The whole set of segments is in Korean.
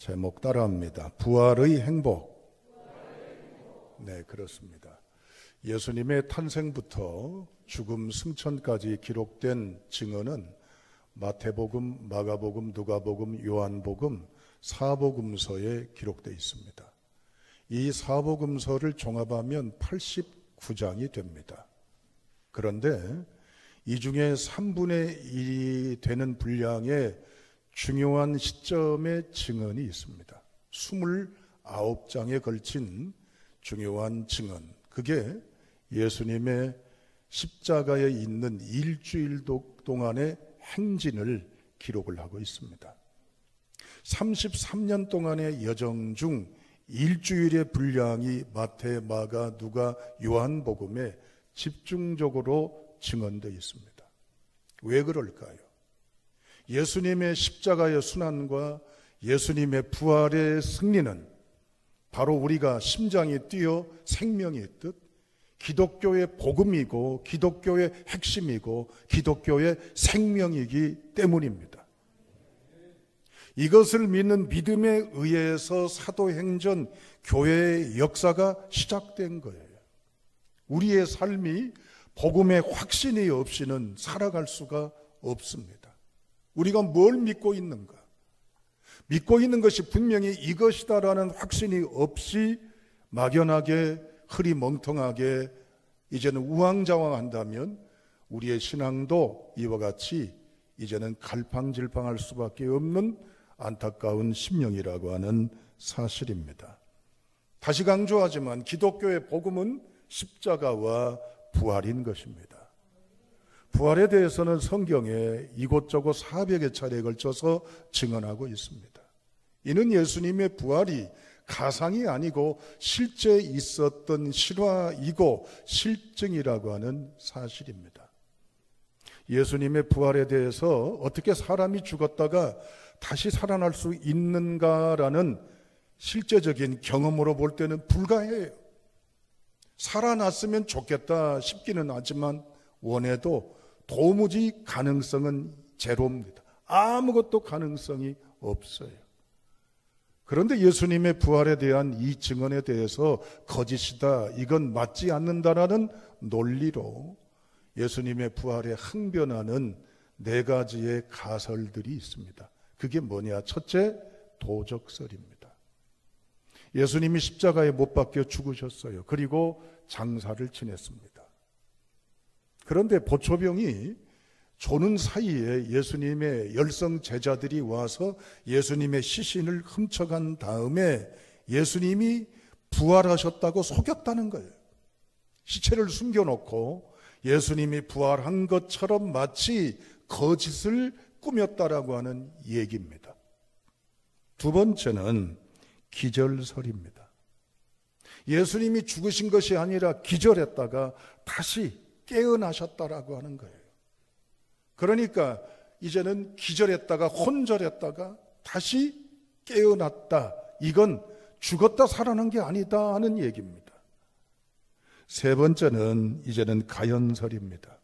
제목 따라합니다. 부활의 행복. 네, 그렇습니다. 예수님의 탄생부터 죽음 승천까지 기록된 증언은 마태복음, 마가복음, 누가복음, 요한복음, 사복음서에 기록되어 있습니다. 이 사복음서를 종합하면 89장이 됩니다. 그런데 이 중에 3분의 1이 되는 분량의 중요한 시점의 증언이 있습니다. 29장에 걸친 중요한 증언. 그게 예수님의 십자가에 있는 일주일 동안의 행진을 기록을 하고 있습니다. 33년 동안의 여정 중 일주일의 분량이 마태, 마가, 누가, 요한복음에 집중적으로 증언되어 있습니다. 왜 그럴까요? 예수님의 십자가의 순환과 예수님의 부활의 승리는 바로 우리가 심장이 뛰어 생명이 있듯 기독교의 복음이고 기독교의 핵심이고 기독교의 생명이기 때문입니다. 이것을 믿는 믿음에 의해서 사도행전 교회의 역사가 시작된 거예요. 우리의 삶이 복음의 확신이 없이는 살아갈 수가 없습니다. 우리가 뭘 믿고 있는가? 믿고 있는 것이 분명히 이것이다라는 확신이 없이 막연하게 흐리멍텅하게 이제는 우왕좌왕한다면 우리의 신앙도 이와 같이 이제는 갈팡질팡할 수밖에 없는 안타까운 심령이라고 하는 사실입니다. 다시 강조하지만 기독교의 복음은 십자가와 부활인 것입니다. 부활에 대해서는 성경에 이곳저곳 400여 차례에 걸쳐서 증언하고 있습니다. 이는 예수님의 부활이 가상이 아니고 실제 있었던 실화이고 실증이라고 하는 사실입니다. 예수님의 부활에 대해서 어떻게 사람이 죽었다가 다시 살아날 수 있는가라는 실제적인 경험으로 볼 때는 불가해요. 살아났으면 좋겠다 싶기는 하지만 원해도 도무지 가능성은 제로입니다. 아무것도 가능성이 없어요. 그런데 예수님의 부활에 대한 이 증언에 대해서 거짓이다, 이건 맞지 않는다라는 논리로 예수님의 부활에 항변하는 4가지의 가설들이 있습니다. 그게 뭐냐? 첫째, 도적설입니다. 예수님이 십자가에 못 박혀 죽으셨어요. 그리고 장사를 지냈습니다. 그런데 보초병이 조는 사이에 예수님의 열성 제자들이 와서 예수님의 시신을 훔쳐간 다음에 예수님이 부활하셨다고 속였다는 거예요. 시체를 숨겨놓고 예수님이 부활한 것처럼 마치 거짓을 꾸몄다라고 하는 얘기입니다. 두 번째는 기절설입니다. 예수님이 죽으신 것이 아니라 기절했다가 다시 깨어나셨다라고 하는 거예요. 그러니까 이제는 기절했다가 혼절했다가 다시 깨어났다. 이건 죽었다 살아난 게 아니다 하는 얘기입니다. 세 번째는 이제는 가연설입니다.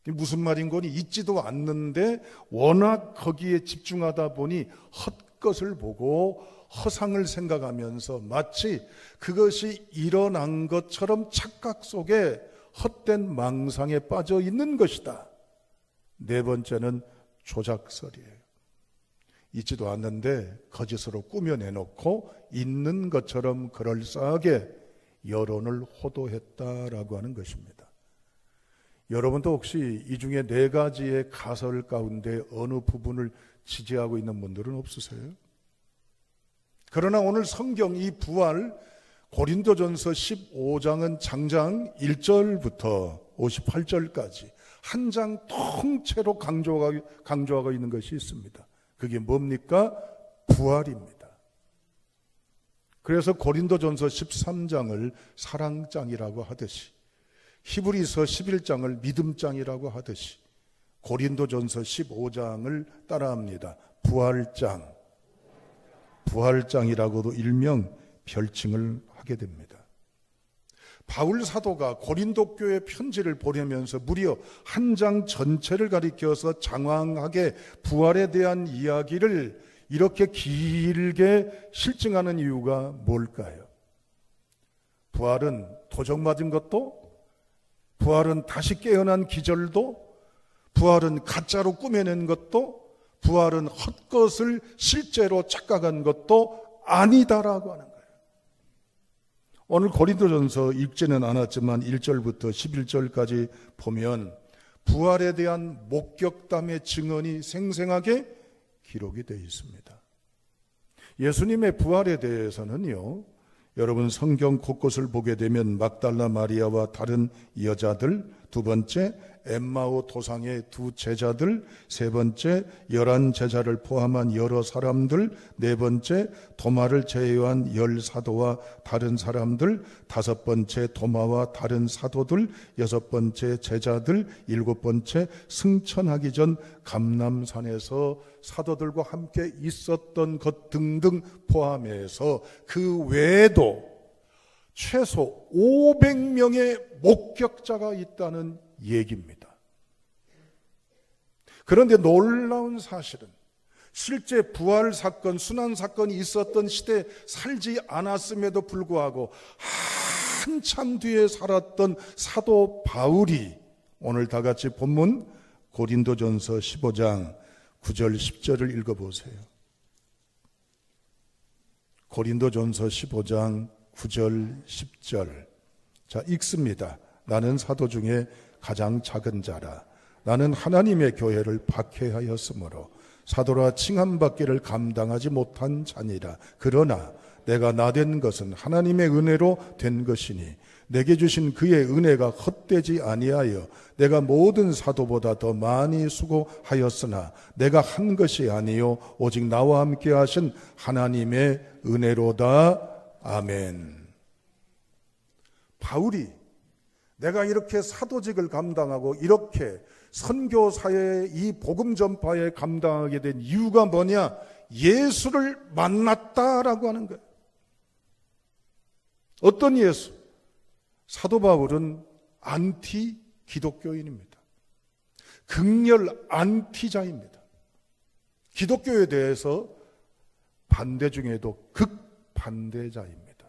무슨 말인 거니? 있지도 않는데 워낙 거기에 집중하다 보니 헛것을 보고 허상을 생각하면서 마치 그것이 일어난 것처럼 착각 속에 헛된 망상에 빠져 있는 것이다. 네 번째는 조작설이에요. 있지도 않는데 거짓으로 꾸며내놓고 있는 것처럼 그럴싸하게 여론을 호도했다라고 하는 것입니다. 여러분도 혹시 이 중에 4가지의 가설 가운데 어느 부분을 지지하고 있는 분들은 없으세요? 그러나 오늘 성경 이 부활 고린도전서 15장은 장장 1절부터 58절까지 한 장 통째로 강조하고 있는 것이 있습니다. 그게 뭡니까? 부활입니다. 그래서 고린도전서 13장을 사랑장이라고 하듯이 히브리서 11장을 믿음장이라고 하듯이 고린도전서 15장을 따라합니다. 부활장, 부활장이라고도 일명 별칭을 하게 됩니다. 바울 사도가 고린도 교회 편지를 보내면서 무려 한 장 전체를 가리켜서 장황하게 부활에 대한 이야기를 이렇게 길게 실증하는 이유가 뭘까요? 부활은 도적 맞은 것도, 부활은 다시 깨어난 기절도, 부활은 가짜로 꾸며낸 것도, 부활은 헛것을 실제로 착각한 것도 아니다라고 하는 거예요. 오늘 고린도전서 읽지는 않았지만 1절부터 11절까지 보면 부활에 대한 목격담의 증언이 생생하게 기록이 되어 있습니다. 예수님의 부활에 대해서는요, 여러분 성경 곳곳을 보게 되면 막달라 마리아와 다른 여자들, 두 번째 엠마오 도상의 두 제자들, 세 번째 11 제자를 포함한 여러 사람들, 네 번째 도마를 제외한 10 사도와 다른 사람들, 다섯 번째 도마와 다른 사도들, 여섯 번째 제자들, 일곱 번째 승천하기 전 감람산에서 사도들과 함께 있었던 것 등등 포함해서 그 외에도 최소 500명의 목격자가 있다는 얘기입니다. 그런데 놀라운 사실은 실제 부활 사건, 순환 사건이 있었던 시대에 살지 않았음에도 불구하고 한참 뒤에 살았던 사도 바울이 오늘 다 같이 본문 고린도전서 15장 9절 10절을 읽어보세요. 고린도전서 15장 9절 10절. 자, 읽습니다. 나는 사도 중에 가장 작은 자라. 나는 하나님의 교회를 박해하였으므로 사도라 칭함받기를 감당하지 못한 자니라. 그러나 내가 나된 것은 하나님의 은혜로 된 것이니 내게 주신 그의 은혜가 헛되지 아니하여 내가 모든 사도보다 더 많이 수고하였으나 내가 한 것이 아니요 오직 나와 함께 하신 하나님의 은혜로다. 아멘. 바울이 내가 이렇게 사도직을 감당하고 이렇게 선교사의 이 복음 전파에 감당하게 된 이유가 뭐냐? 예수를 만났다라고 하는 거예요. 어떤 예수? 사도 바울은 안티 기독교인입니다. 극렬 안티자입니다. 기독교에 대해서 반대 중에도 극반대자입니다.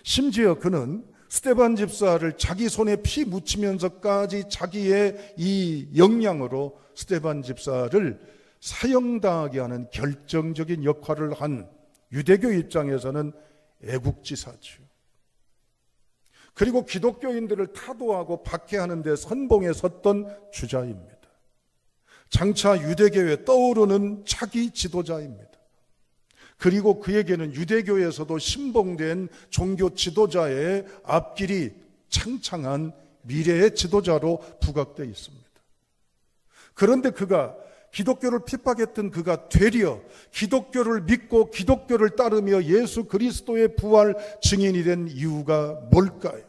심지어 그는 스데반 집사를 자기 손에 피 묻히면서까지 자기의 이 역량으로 스데반 집사를 사형당하게 하는 결정적인 역할을 한 유대교 입장에서는 애국지사죠. 그리고 기독교인들을 타도하고 박해하는 데 선봉에 섰던 주자입니다. 장차 유대교에 떠오르는 차기 지도자입니다. 그리고 그에게는 유대교에서도 신봉된 종교 지도자의 앞길이 창창한 미래의 지도자로 부각되어 있습니다. 그런데 그가 기독교를 핍박했던 그가 되려 기독교를 믿고 기독교를 따르며 예수 그리스도의 부활 증인이 된 이유가 뭘까요?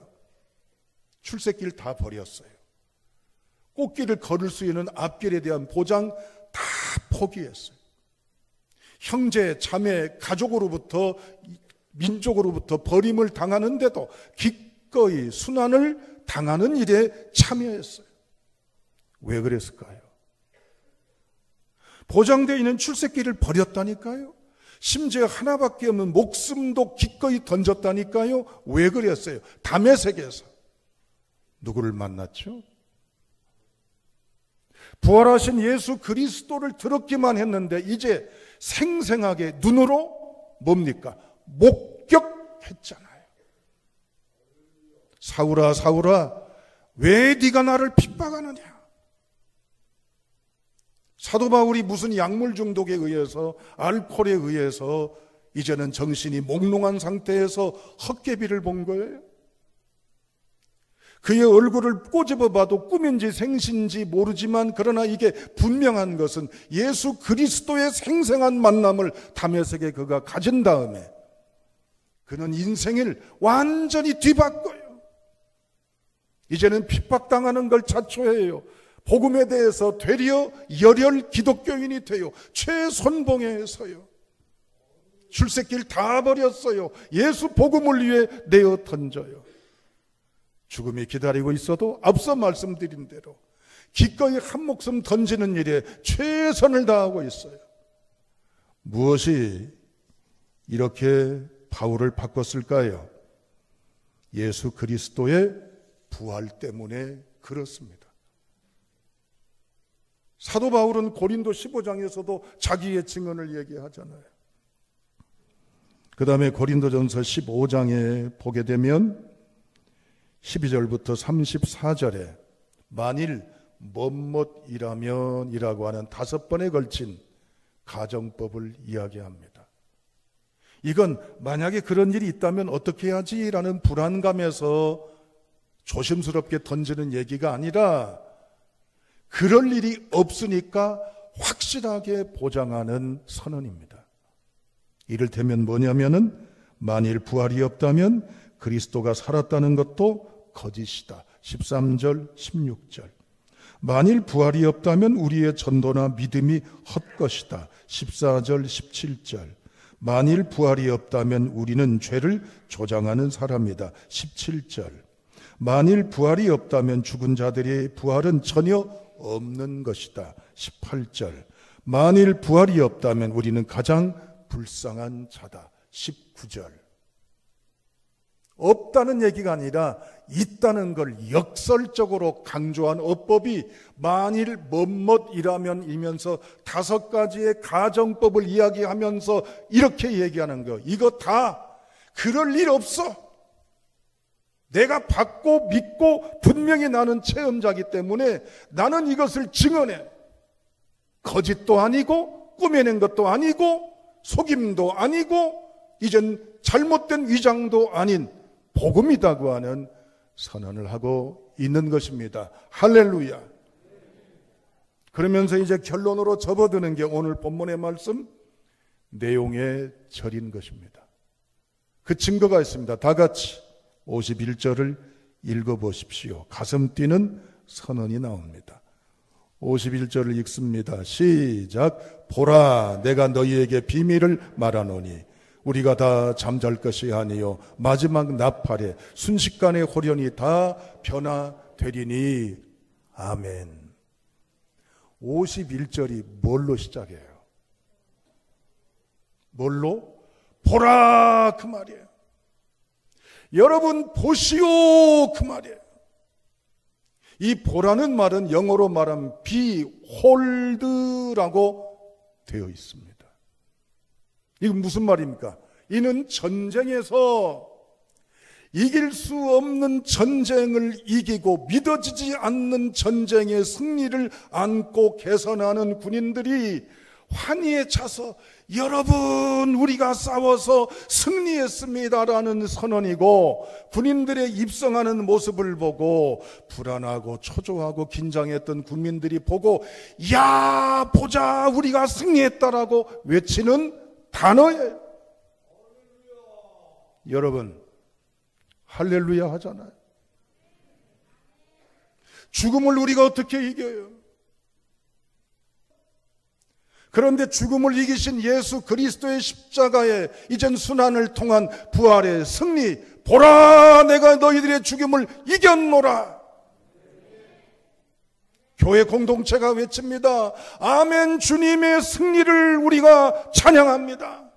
출세길 다 버렸어요. 꽃길을 걸을 수 있는 앞길에 대한 보장 다 포기했어요. 형제, 자매, 가족으로부터, 민족으로부터 버림을 당하는데도 기꺼이 순환을 당하는 일에 참여했어요. 왜 그랬을까요? 보장되어 있는 출세길을 버렸다니까요. 심지어 하나밖에 없는 목숨도 기꺼이 던졌다니까요. 왜 그랬어요? 다메섹에서 누구를 만났죠? 부활하신 예수 그리스도를 들었기만 했는데 이제 생생하게 눈으로 뭡니까? 목격했잖아요. 사울아 사울아 왜 네가 나를 핍박하느냐? 사도 바울이 무슨 약물 중독에 의해서 알코올에 의해서 이제는 정신이 몽롱한 상태에서 헛개비를 본 거예요. 그의 얼굴을 꼬집어 봐도 꿈인지 생신지 모르지만 그러나 이게 분명한 것은 예수 그리스도의 생생한 만남을 다메섹에 그가 가진 다음에 그는 인생을 완전히 뒤바꿔요. 이제는 핍박당하는 걸 자초해요. 복음에 대해서 되려 열혈 기독교인이 되어 최선봉에 서요. 출세길 다 버렸어요. 예수 복음을 위해 내어 던져요. 죽음이 기다리고 있어도 앞서 말씀드린 대로 기꺼이 한 목숨 던지는 일에 최선을 다하고 있어요. 무엇이 이렇게 바울을 바꿨을까요? 예수 그리스도의 부활 때문에 그렇습니다. 사도 바울은 고린도 15장에서도 자기의 증언을 얘기하잖아요. 그 다음에 고린도전서 15장에 보게 되면 12절부터 34절에 만일 뭐뭇이라면 이라고 하는 5번에 걸친 가정법을 이야기합니다. 이건 만약에 그런 일이 있다면 어떻게 해야지? 라는 불안감에서 조심스럽게 던지는 얘기가 아니라 그럴 일이 없으니까 확실하게 보장하는 선언입니다. 이를테면 뭐냐면은 만일 부활이 없다면 그리스도가 살았다는 것도 거짓이다. 13절, 16절. 만일 부활이 없다면 우리의 전도나 믿음이 헛것이다. 14절, 17절. 만일 부활이 없다면 우리는 죄를 조장하는 사람이다. 17절. 만일 부활이 없다면 죽은 자들의 부활은 전혀 없는 것이다. 18절. 만일 부활이 없다면 우리는 가장 불쌍한 자다. 19절. 없다는 얘기가 아니라 있다는 걸 역설적으로 강조한 어법이 만일 뭐뭇이라면 이면서 5가지의 가정법을 이야기하면서 이렇게 얘기하는 거. 이거 다 그럴 일 없어. 내가 받고 믿고 분명히 나는 체험자이기 때문에 나는 이것을 증언해. 거짓도 아니고 꾸며낸 것도 아니고 속임도 아니고 이젠 잘못된 위장도 아닌 복음이라고 하는 선언을 하고 있는 것입니다. 할렐루야. 그러면서 이제 결론으로 접어드는 게 오늘 본문의 말씀 내용의 절인 것입니다. 그 증거가 있습니다. 다 같이 51절을 읽어보십시오. 가슴 뛰는 선언이 나옵니다. 51절을 읽습니다. 시작. 보라, 내가 너희에게 비밀을 말하노니 우리가 다 잠잘 것이 아니요 마지막 나팔에 순식간에 홀연히 다 변화되리니. 아멘. 51절이 뭘로 시작해요? 뭘로? 보라 그 말이에요. 여러분 보시오 그 말이에요. 이 보라는 말은 영어로 말하면 behold라고 되어 있습니다. 이건 무슨 말입니까? 이는 전쟁에서 이길 수 없는 전쟁을 이기고 믿어지지 않는 전쟁의 승리를 안고 개선하는 군인들이 환희에 차서 여러분 우리가 싸워서 승리했습니다라는 선언이고, 군인들의 입성하는 모습을 보고 불안하고 초조하고 긴장했던 국민들이 보고 야 보자 우리가 승리했다라고 외치는 단어예요. 여러분 할렐루야 하잖아요. 죽음을 우리가 어떻게 이겨요? 그런데 죽음을 이기신 예수 그리스도의 십자가의 이젠 순환을 통한 부활의 승리, 보라 내가 너희들의 죽음을 이겼노라. 교회 공동체가 외칩니다. 아멘. 주님의 승리를 우리가 찬양합니다.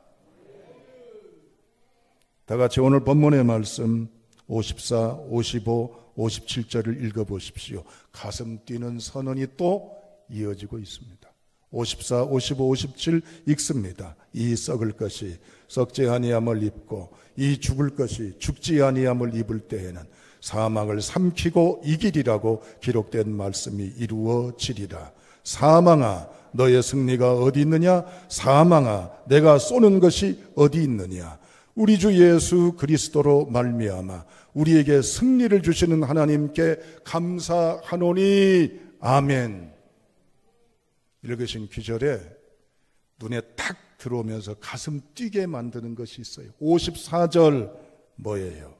다 같이 오늘 본문의 말씀 54, 55, 57절을 읽어보십시오. 가슴 뛰는 선언이 또 이어지고 있습니다. 54, 55, 57 읽습니다. 이 썩을 것이 썩지 아니함을 입고 이 죽을 것이 죽지 아니함을 입을 때에는 사망을 삼키고 이기리라고 기록된 말씀이 이루어지리라. 사망아 너의 승리가 어디 있느냐? 사망아 내가 쏘는 것이 어디 있느냐? 우리 주 예수 그리스도로 말미암아 우리에게 승리를 주시는 하나님께 감사하노니. 아멘. 읽으신 귀절에 눈에 탁 들어오면서 가슴 뛰게 만드는 것이 있어요. 54절 뭐예요?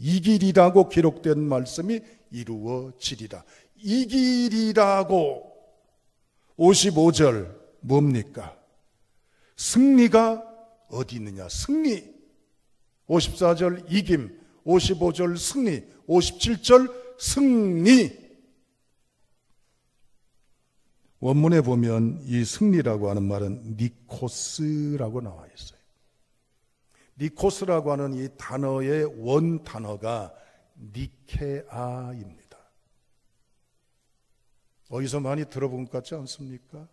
이길이라고 기록된 말씀이 이루어지리라. 이길이라고. 55절 뭡니까? 승리가 어디 있느냐? 승리. 54절 이김, 55절 승리, 57절 승리. 원문에 보면 이 승리라고 하는 말은 니코스라고 나와 있어요. 니코스라고 하는 이 단어의 원 단어가 니케아입니다. 어디서 많이 들어본 것 같지 않습니까?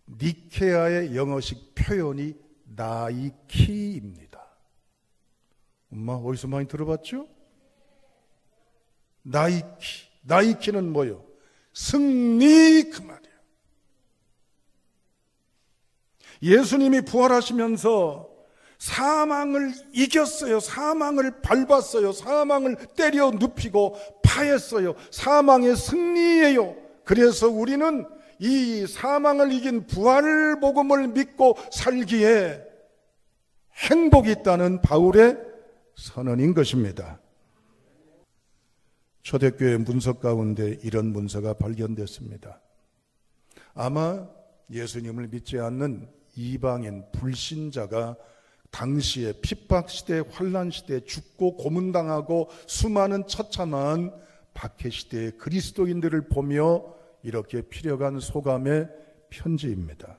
니케아의 영어식 표현이 나이키입니다. 엄마 어디서 많이 들어봤죠? 나이키. 나이키는 뭐요? 승리, 그 말이에요. 예수님이 부활하시면서 사망을 이겼어요. 사망을 밟았어요. 사망을 때려 눕히고 파했어요. 사망의 승리예요. 그래서 우리는 이 사망을 이긴 부활 복음을 믿고 살기에 행복이 있다는 바울의 선언인 것입니다. 초대교회 문서 가운데 이런 문서가 발견됐습니다. 아마 예수님을 믿지 않는 이방인 불신자가 당시에 핍박시대, 환란시대, 죽고 고문당하고 수많은 처참한 박해시대의 그리스도인들을 보며 이렇게 피려간 소감의 편지입니다.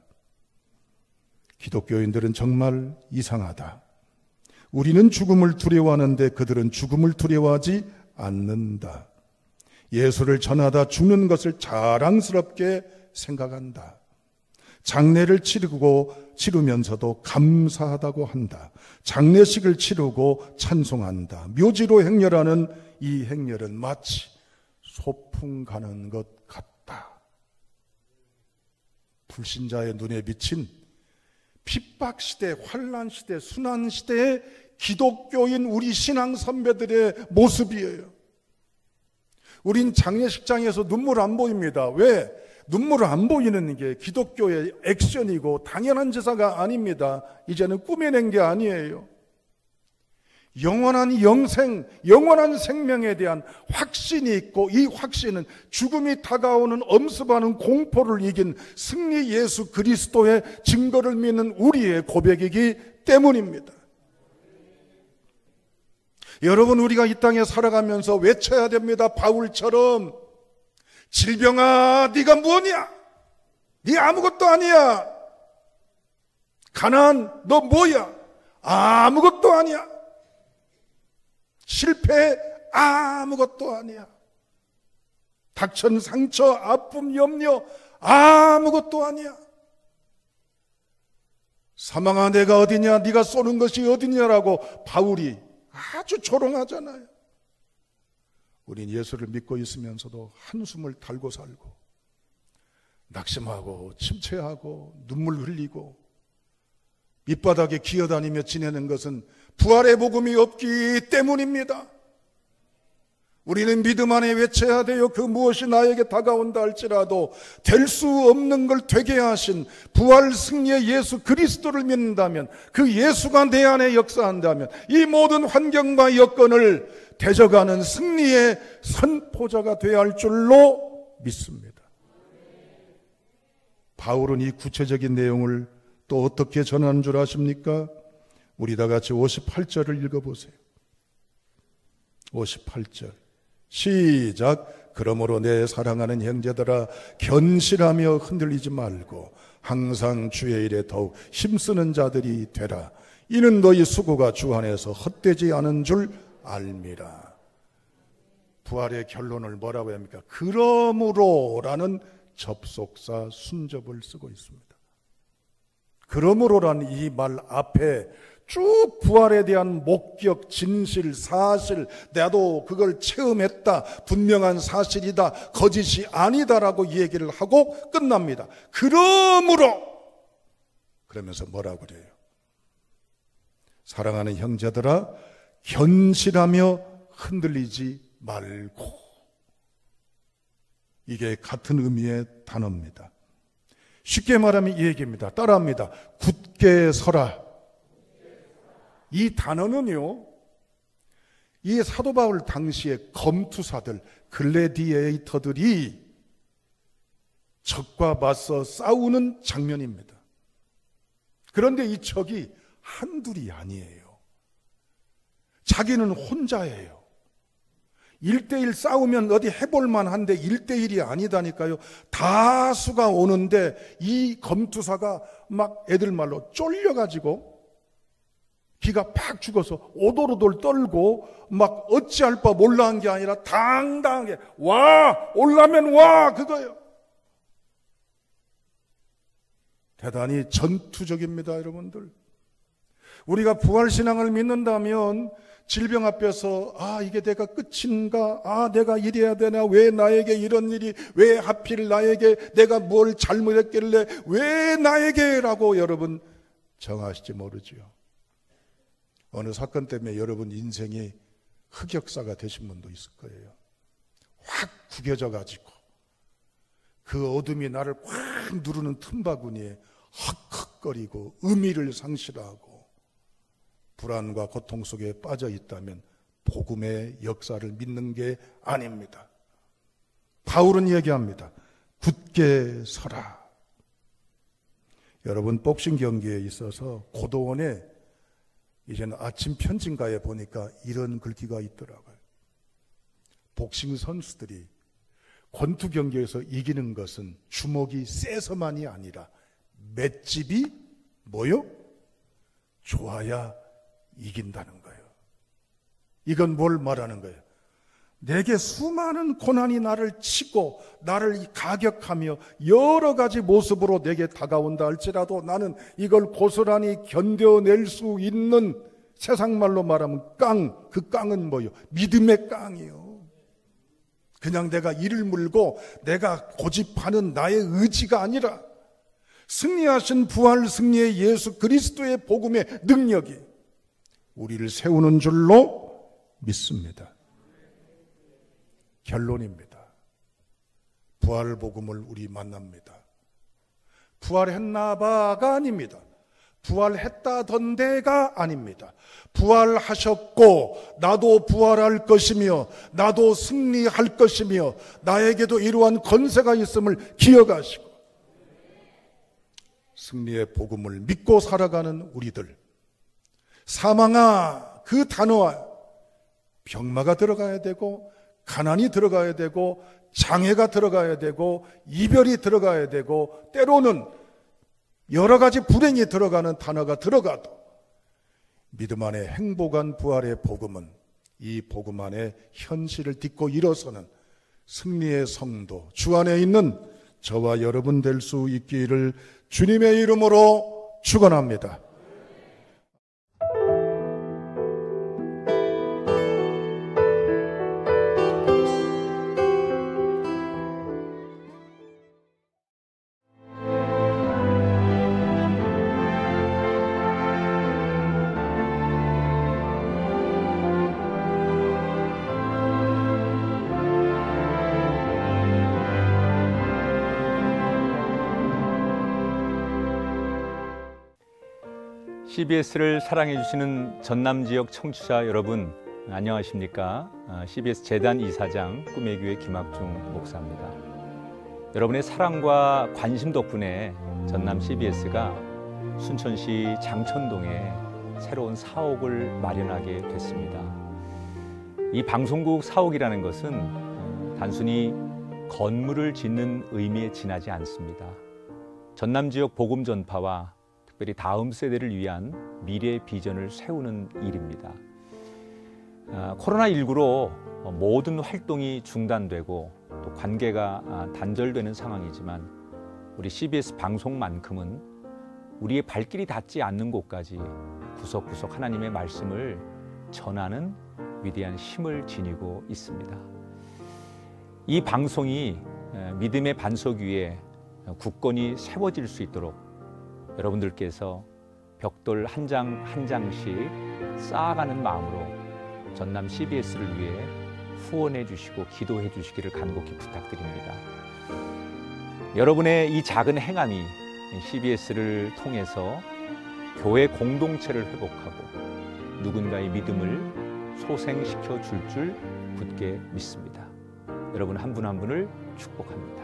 기독교인들은 정말 이상하다. 우리는 죽음을 두려워하는데 그들은 죽음을 두려워하지 않는다. 예수를 전하다 죽는 것을 자랑스럽게 생각한다. 장례를 치르면서도 감사하다고 한다. 장례식을 치르고 찬송한다. 묘지로 행렬하는 이 행렬은 마치 소풍 가는 것 같다. 불신자의 눈에 비친 핍박시대, 환란시대, 순환시대의 기독교인 우리 신앙 선배들의 모습이에요. 우린 장례식장에서 눈물 안 보입니다. 왜? 눈물 안 보이는 게 기독교의 액션이고 당연한 제사가 아닙니다. 이제는 꾸며낸 게 아니에요. 영원한 영생, 영원한 생명에 대한 확신이 있고 이 확신은 죽음이 다가오는 엄습하는 공포를 이긴 승리 예수 그리스도의 증거를 믿는 우리의 고백이기 때문입니다. 여러분, 우리가 이 땅에 살아가면서 외쳐야 됩니다. 바울처럼 질병아 네가 뭐냐? 네 아무것도 아니야. 가난 너 뭐야? 아무것도 아니야. 실패 아무것도 아니야. 닥친 상처, 아픔, 염려 아무것도 아니야. 사망아 내가 어디냐? 네가 쏘는 것이 어디냐라고 바울이 아주 조롱하잖아요. 우린 예수를 믿고 있으면서도 한숨을 달고 살고 낙심하고 침체하고 눈물 흘리고 밑바닥에 기어다니며 지내는 것은 부활의 복음이 없기 때문입니다. 우리는 믿음 안에 외쳐야 돼요. 그 무엇이 나에게 다가온다 할지라도 될 수 없는 걸 되게 하신 부활 승리의 예수 그리스도를 믿는다면, 그 예수가 내 안에 역사한다면 이 모든 환경과 여건을 대적하는 승리의 선포자가 되어야 할 줄로 믿습니다. 바울은 이 구체적인 내용을 또 어떻게 전하는 줄 아십니까? 우리 다 같이 58절을 읽어보세요. 58절 시작. 그러므로 내 사랑하는 형제들아 견실하며 흔들리지 말고 항상 주의 일에 더욱 힘쓰는 자들이 되라. 이는 너희 수고가 주 안에서 헛되지 않은 줄 알미라. 부활의 결론을 뭐라고 합니까? 그러므로라는 접속사 순접을 쓰고 있습니다. 그러므로라는 이 말 앞에 쭉 부활에 대한 목격, 진실, 사실, 나도 그걸 체험했다, 분명한 사실이다, 거짓이 아니다라고 얘기를 하고 끝납니다. 그러므로, 그러면서 뭐라고 그래요? 사랑하는 형제들아 견실하며 흔들리지 말고. 이게 같은 의미의 단어입니다. 쉽게 말하면 이 얘기입니다. 따라합니다. 굳게 서라. 이 단어는요, 이 사도 바울 당시의 검투사들, 글래디에이터들이 적과 맞서 싸우는 장면입니다. 그런데 이 적이 한둘이 아니에요. 자기는 혼자예요. 1대1 싸우면 어디 해볼만 한데 1대1이 아니다니까요. 다수가 오는데 이 검투사가 막 애들 말로 쫄려가지고 기가 팍 죽어서 오돌오돌 떨고 막 어찌할 바 몰라 한 게 아니라 당당하게 와! 올라면 와! 그거예요. 대단히 전투적입니다, 여러분들. 우리가 부활신앙을 믿는다면 질병 앞에서 이게 내가 끝인가? 내가 이래야 되나? 왜 나에게 이런 일이? 왜 하필 나에게? 내가 뭘 잘못했길래? 왜 나에게? 라고 여러분 정하실지 모르지요. 어느 사건 때문에 여러분 인생이 흑역사가 되신 분도 있을 거예요. 확 구겨져 가지고 그 어둠이 나를 확 누르는 틈바구니에 헉헉거리고 의미를 상실하고 불안과 고통 속에 빠져 있다면 복음의 역사를 믿는 게 아닙니다. 바울은 얘기합니다. 굳게 서라. 여러분, 복싱 경기에 있어서 고도원에 이제는 아침 편진가에 보니까 이런 글귀가 있더라고요. 복싱 선수들이 권투 경기에서 이기는 것은 주먹이 세서만이 아니라 맷집이 뭐요? 좋아야 이긴다는 거예요. 이건 뭘 말하는 거예요? 내게 수많은 고난이 나를 치고 나를 가격하며 여러 가지 모습으로 내게 다가온다 할지라도 나는 이걸 고스란히 견뎌낼 수 있는, 세상 말로 말하면 그 깡은 뭐예요? 믿음의 깡이요. 그냥 내가 이를 물고 내가 고집하는 나의 의지가 아니라 승리하신 부활 승리의 예수 그리스도의 복음의 능력이 우리를 세우는 줄로 믿습니다. 결론입니다. 부활 복음을 우리 만납니다. 부활했나 봐가 아닙니다. 부활했다던데가 아닙니다. 부활하셨고 나도 부활할 것이며 나도 승리할 것이며 나에게도 이러한 권세가 있음을 기억하시고 승리의 복음을 믿고 살아가는 우리들, 사망아 그 단어와 병마가 들어가야 되고 가난이 들어가야 되고 장애가 들어가야 되고 이별이 들어가야 되고 때로는 여러 가지 불행이 들어가는 단어가 들어가도 믿음 안에 행복한 부활의 복음은 이 복음 안에 현실을 딛고 일어서는 승리의 성도, 주 안에 있는 저와 여러분 될 수 있기를 주님의 이름으로 축원합니다. CBS를 사랑해 주시는 전남 지역 청취자 여러분, 안녕하십니까? CBS 재단 이사장 꿈의 교회 김학중 목사입니다. 여러분의 사랑과 관심 덕분에 전남 CBS가 순천시 장천동에 새로운 사옥을 마련하게 됐습니다. 이 방송국 사옥이라는 것은 단순히 건물을 짓는 의미에 지나지 않습니다. 전남 지역 복음 전파와 특별히 다음 세대를 위한 미래 비전을 세우는 일입니다. 코로나19로 모든 활동이 중단되고 또 관계가 단절되는 상황이지만 우리 CBS 방송만큼은 우리의 발길이 닿지 않는 곳까지 구석구석 하나님의 말씀을 전하는 위대한 힘을 지니고 있습니다. 이 방송이 믿음의 반석 위에 굳건히 세워질 수 있도록 여러분들께서 벽돌 한 장 한 장씩 쌓아가는 마음으로 전남 CBS를 위해 후원해 주시고 기도해 주시기를 간곡히 부탁드립니다. 여러분의 이 작은 행함이 CBS를 통해서 교회 공동체를 회복하고 누군가의 믿음을 소생시켜 줄 굳게 믿습니다. 여러분 한 분 한 분을 축복합니다.